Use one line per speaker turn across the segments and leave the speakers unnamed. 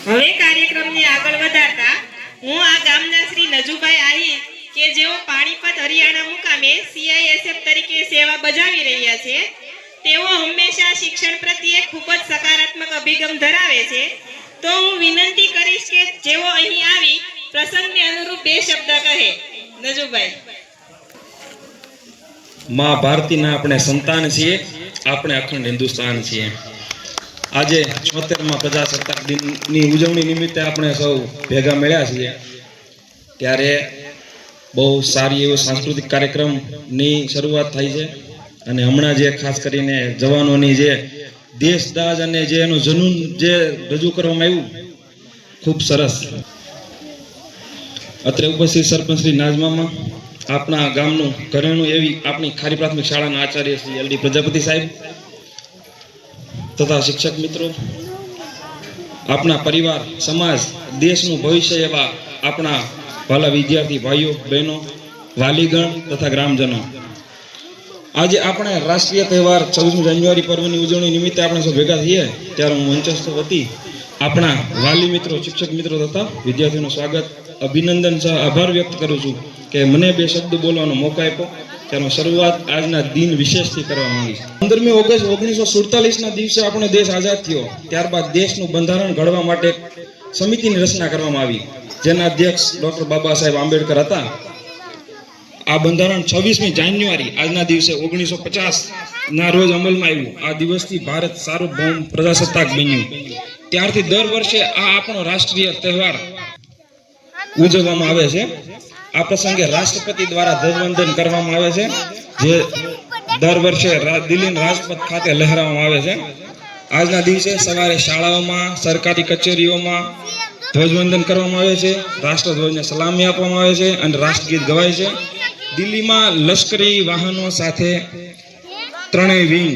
હવે કાર્યક્રમને આગળ વધારતા હું આ ગામના શ્રી નજુભાઈ આહિર કે જેઓ પાણીપત હરિયાણા મુકામે CISF તરીકે સેવા બજાવી રહ્યા છે, તેઓ હંમેશા શિક્ષણ પ્રત્યે ખૂબ જ સકારાત્મક અભિગમ ધરાવે છે, તો હું વિનંતી કરીશ કે જેઓ અહીં આવી પ્રસંગને અનુરૂપ બે શબ્દ કહે. નજુભાઈ.
માં ભારતીના આપણે સંતાન છીએ, આપણે અખંડ હિન્દુસ્તાન છીએ. આજે 76માં પ્રજાસત્તાક દિનની ઉજવણી નિમિત્તે આપણે સૌ ભેગા મળ્યા છીએ, ત્યારે બહુ સારી એવો સાંસ્કૃતિક કાર્યક્રમની શરૂઆત થઈ છે. અને હમણાં જે ખાસ કરીને જવાનોની જે દેશદાજ અને જે એનું જનૂન જે રજૂ કરવામાં આવ્યું, ખૂબ સરસ. અત્રે ઉપસ્થિત સરપંચ શ્રી નાઝમામાં, આપણા ગામનું ઘરેણું એવી આપણી ખારી પ્રાથમિક શાળાના આચાર્ય શ્રી LD પ્રજાપતિ સાહેબ તથા શિક્ષક મિત્રો, આપણા પરિવાર, સમાજ, દેશનું ભવિષ્ય એવા આપણા ભાલા વિદ્યાર્થી ભાઈઓ બહેનો, વાલીગણ તથા ગ્રામજનો, આજે આપણે રાષ્ટ્રીય તહેવાર 26મી જાન્યુઆરી પર્વની ઉજવણી નિમિત્તે આપણે સૌ ભેગા થઈએ, ત્યારે હું મંચસ્થ વતી આપણા વાલી મિત્રો, શિક્ષક મિત્રો તથા વિદ્યાર્થીઓનું સ્વાગત, અભિનંદન સહ આભાર વ્યક્ત કરું છું કે મને બે શબ્દ બોલવાનો મોકો આપ્યો. ત્યારે શરૂઆત આજના દિન વિશેષથી કરવા માંગીશ. 15મી ઓગસ્ટ 1947ના દિવસે આપણો દેશ આઝાદ થયો. ત્યારબાદ દેશનું બંધારણ ઘડવા માટે સમિતિની રચના કરવામાં આવી, જેના અધ્યક્ષ ડોક્ટર બાબા સાહેબ આંબેડકર હતા. આ બંધારણ 26મી જાન્યુઆરી આજના દિવસે 1950ના રોજ અમલમાં આવ્યું. આ દિવસથી ભારત સાર્વભૌમ પ્રજાસત્તાક બન્યું. ત્યારથી દર વર્ષે આ આપણો રાષ્ટ્રીય તહેવાર ઉજવવામાં આવે છે. આ પ્રસંગે રાષ્ટ્રપતિ દ્વારા ધ્વજવંદન કરવામાં આવે છે, જે દર વર્ષે દિલ્હીના રાજપથ ખાતે લહેરાવવામાં આવે છે. આજના દિવસે સવારે શાળાઓમાં, સરકારી કચેરીઓમાં ધ્વજવંદન કરવામાં આવે છે, રાષ્ટ્રધ્વજને સલામી આપવામાં આવે છે અને રાષ્ટ્રગીત ગવાય છે. દિલ્હીમાં લશ્કરી વાહનો સાથે ત્રણેય વિંગ,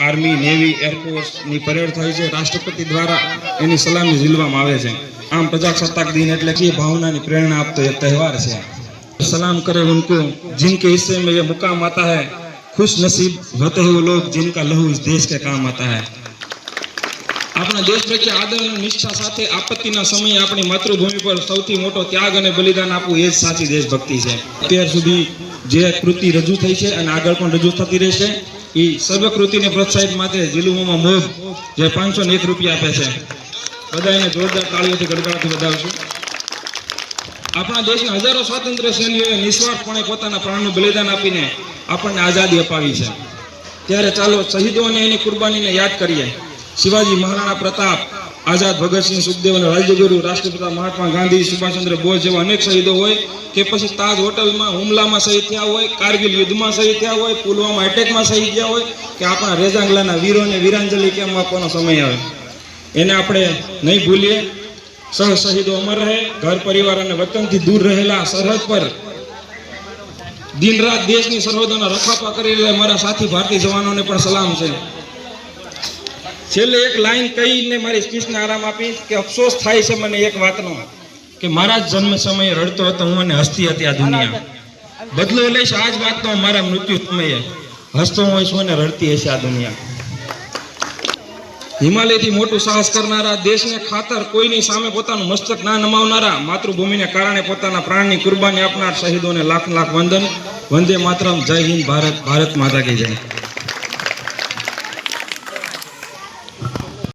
આર્મી, નેવી, એરફોર્સની પરેડ થાય છે. રાષ્ટ્રપતિ દ્વારા એની સલામી ઝીલવામાં આવે છે. આમ प्रजासत्ताक दिन એટલે કે ભાવનાની પ્રેરણા આપતો એક તહેવાર છે. સલામ કરે ઉनको जिनके हिस्से में ये मुकाम आता है, खुश नसीब होते हैं वो लोग जिनका लहू इस देश के काम आता है. આપણા દેશ પ્રત્યે આદર અને નિષ્ઠા સાથે આપત્તિના સમયે આપણી માતૃભૂમિ પર સૌથી મોટો ત્યાગ અને બલિદાન આપવું એ જ સાચી દેશભક્તિ છે. અત્યાર સુધી જે કૃતિ રજૂ થઈ છે અને આગળ પણ રજૂ થતી રહેશે, એ સર્વ કૃતિને પ્રોત્સાહિત માટે જીલુમોમાં મોગ જે 501 રૂપિયા આપે છે, બધા એને જોરદાર તાળીઓથી ગડગડાથી વધાવશું. આપણા દેશના હજારો સ્વાતંત્ર્ય સેનાનીઓએ નિસ્વાર્થપણે પોતાના પ્રાણનું બલિદાન આપીને આપણને આઝાદી અપાવી છે. ત્યારે ચાલો શહીદો અને એની કુરબાનીને યાદ કરીએ. શિવાજી, મહારાણા પ્રતાપ, આઝાદ ભગતસિંહ, સુખદેવ અને રાજ્યગુરુ રાષ્ટ્રપિતા મહાત્મા ગાંધી, સુભાષચંદ્ર બોઝ જેવા અનેક શહીદો હોય, કે પછી તાજ હોટલમાં હુમલામાં શહીદ થયા હોય, કારગિલ યુદ્ધમાં શહીદ થયા હોય, પુલવામા એટેકમાં શહીદ થયા હોય, કે આપણા રેજાંગલાના વીરોને વીરાંજલિ કેમ આપવાનો સમય આવે, એને આપણે નહીં ભૂલીએ. સહ શહીદો અમર રહે. ઘર પરિવાર અને વતનથી દૂર રહેલા સરહદ પર દિન રાત દેશની સરહદોના રખાપા કરી રહેલા મારા સાથી ભારતીય જવાનોને પણ સલામ છે. છેલ્લે એક લાઈન કહીને મારી સ્પીચને આરામ આપીશ કે અફસોસ થાય છે મને એક વાતનો, કે મારા જ જન્મ સમયે રડતો હતો હું અને હસતી હતી આ દુનિયા. બદલો લઈશ આ જ વાતનો મારા મૃત્યુ સમયે, હસતો હોઈશ અને રડતી હશે આ દુનિયા. હિમાલયથી મોટું સાહસ કરનારા, દેશને ખાતર કોઈની સામે પોતાનું મસ્તક ના નમાવનારા, માતૃભૂમિને કારણે પોતાના પ્રાણની કુરબાની આપનાર શહીદોને લાખ લાખ વંદન. વંદે માતરમ. જય હિન્દ. ભારત માતા કી જય.